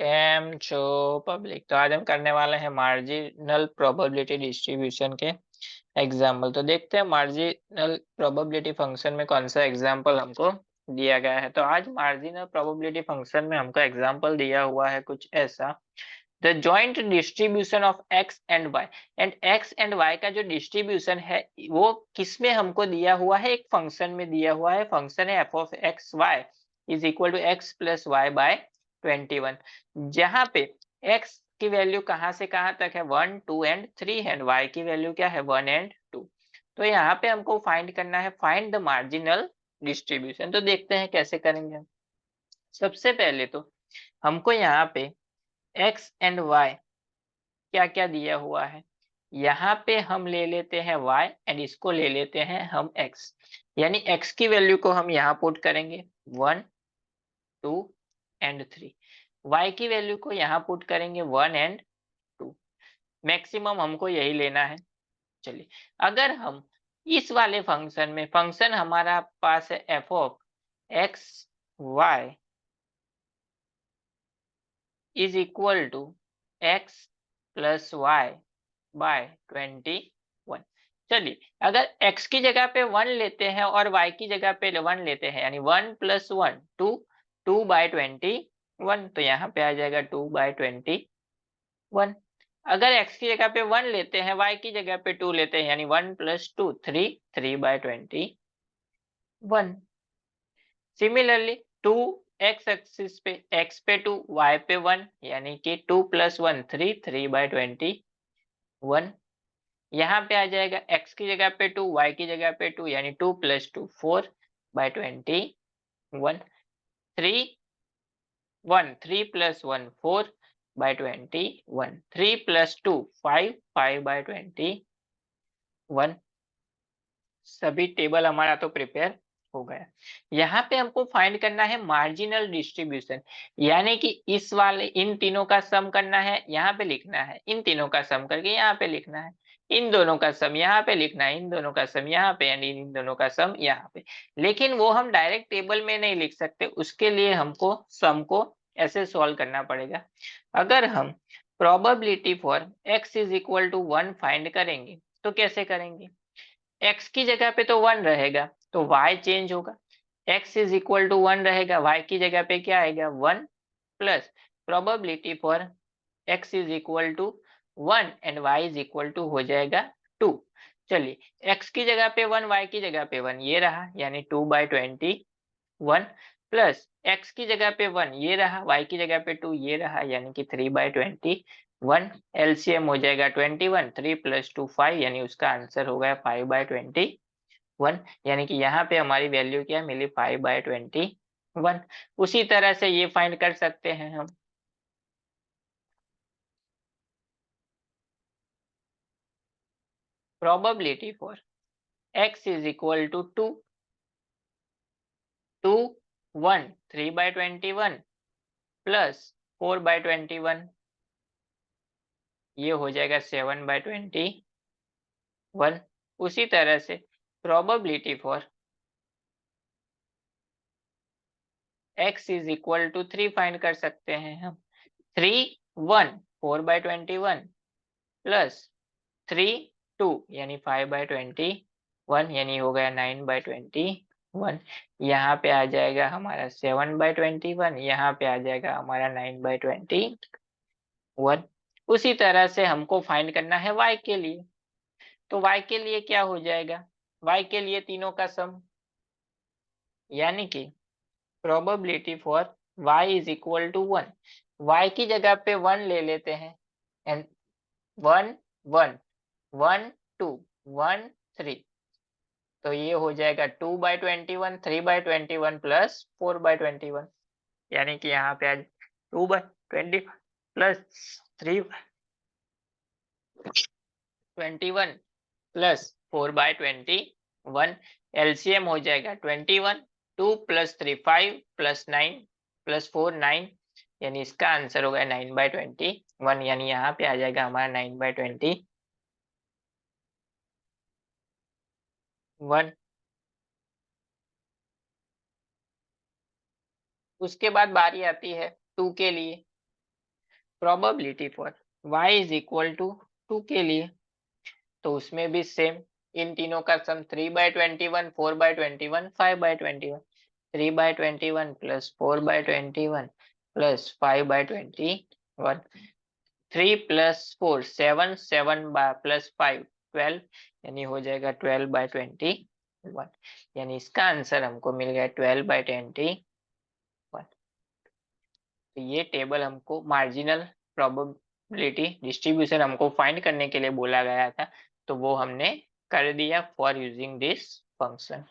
Cam छो public. तो आज हम करने वाले हैं मार्जिनल प्रोबेबिलिटी डिस्ट्रीब्यूशन के एग्जाम्पल। तो देखते हैं मार्जिनल प्रोबेबिलिटी फंक्शन में कौन सा एग्जाम्पल हमको दिया गया है। तो आज मार्जिनल प्रोबेबिलिटी फंक्शन में हमको एग्जाम्पल दिया हुआ है कुछ ऐसा। The joint distribution of X and Y. And X and Y का जो डिस्ट्रीब्यूशन है वो किसमें हमको दिया हुआ है, एक फंक्शन में दिया हुआ है। फंक्शन है F of X Y is equal to X plus Y by 21, जहां पे x की वैल्यू कहां से कहां तक है 1 2 एंड 3 एंड y की वैल्यू क्या है 1 एंड 2। तो यहाँ पे हमको फाइंड करना है, फाइंड द मार्जिनल डिस्ट्रीब्यूशन। तो देखते हैं कैसे करेंगे हम। सबसे पहले तो हमको यहाँ पे x एंड y क्या क्या दिया हुआ है। यहाँ पे हम ले लेते हैं y एंड इसको ले लेते हैं हम x। यानी x की वैल्यू को हम यहाँ पुट करेंगे 1 2 एंड 3। y की वैल्यू को यहाँ पुट करेंगे 1 एंड 2। मैक्सिमम हमको यही लेना है। चलिए, अगर हम इस वाले फंक्शन में, फंक्शन हमारा पास है F of X Y is equal to X plus Y by 21। चलिए, अगर x की जगह पे 1 लेते हैं और y की जगह पे 1 लेते हैं, यानी 1 प्लस 1 2, 2 बाय 21, तो यहाँ पे आ जाएगा 2 बाय 21। अगर x की जगह पे 1 लेते हैं, y की जगह पे 2 लेते हैं, यानी 1 plus 2 3, 3 by 21। Similarly 2 x axis पे x पे 2 y पे 1, यानी कि 2 प्लस 1 3, 3 बाय 21। यहाँ पे आ जाएगा x की जगह पे 2 y की जगह पे 2, यानी 2 plus 2 4 by 21। 3 1 3 plus 1 4 by 21। 3 plus 2 5 5 by 21। सभी टेबल हमारा तो प्रिपेयर हो गया। यहाँ पे हमको फाइंड करना है मार्जिनल डिस्ट्रीब्यूशन, यानी कि इस वाले इन तीनों का सम करना है, यहाँ पे लिखना है, इन तीनों का सम करके यहाँ पे लिखना है, इन दोनों का सम यहाँ पे लिखना है, इन दोनों का सम यहाँ पे, यानी इन दोनों का सम यहाँ पे। लेकिन वो हम डायरेक्ट टेबल में नहीं लिख सकते, उसके लिए हमको सम को ऐसे सॉल्व करना पड़ेगा। अगर हम probability for x is equal to 1 find करेंगे तो कैसे करेंगे। x की जगह पे तो 1 रहेगा तो y चेंज होगा। x इज इक्वल टू 1 रहेगा, y की जगह पे क्या आएगा 1 plus probability for x is equal to 1 and y is equal to हो जाएगा 2। चलिए, x की जगह पे 1 y की जगह पे 1 ये रहा, यानी 2 बाय 21 प्लस x की जगह पे 1 ये रहा, y की जगह पे 2 ये रहा, यानी कि 3 बाय 21। एलसीएम हो जाएगा 21, 3 प्लस 2 5, यानी उसका आंसर हो गया 5 बाय 21। यानी कि यहाँ पे हमारी वैल्यू क्या मिली 5 बाय 21। उसी तरह से ये फाइंड कर सकते हैं हम। Probability for x is equal to 2 2 1 3 by 21 plus 4 by 21, ये हो जाएगा 7 बाय 21। उसी तरह से probability for x is equal to 3 find कर सकते हैं हम। 3 1 4 बाय 21 प्लस 3 2, यानी 5 बाय 21, यानी हो गया 9 बाय 21। यहाँ पे आ जाएगा हमारा 7 बाय 21, यहाँ पे आ जाएगा हमारा 9 बाय 21। उसी तरह से हमको फाइंड करना है y के लिए। तो y के लिए क्या हो जाएगा, y के लिए तीनों का सम, यानी कि probability for y is equal to 1। y की जगह पे 1 ले लेते हैं एंड 1 1 1 2 1 3, तो ये हो जाएगा 2 बाय 21 3 बाय 21 प्लस 4 बाय 21, यानी कि यहाँ पे आज 2 by 20 plus 3 21 plus 4 by 21। LCM हो जाएगा 21, 2 प्लस 3 5 प्लस 9 प्लस 4 9, यानी इसका आंसर होगा 9 बाय 21, यानी यहाँ पे आ जाएगा हमारा 9 बाय 21। उसके बाद बारी आती है 2 के लिए। Probability for y is equal to 2 के लिए, तो उसमें भी सेम, इन तीनों का सम 3/21, 4/21, 5/21, 3/21 प्लस 4/21 प्लस 5/21, 3 प्लस 4 7, 7 प्लस 5 12, यानी हो जाएगा 12/21, यानी इसका आंसर हमको मिल गया 12/21। तो ये टेबल हमको मार्जिनल प्रोबेबिलिटी डिस्ट्रीब्यूशन हमको फाइंड करने के लिए बोला गया था, तो वो हमने कर दिया फॉर यूजिंग दिस फंक्शन।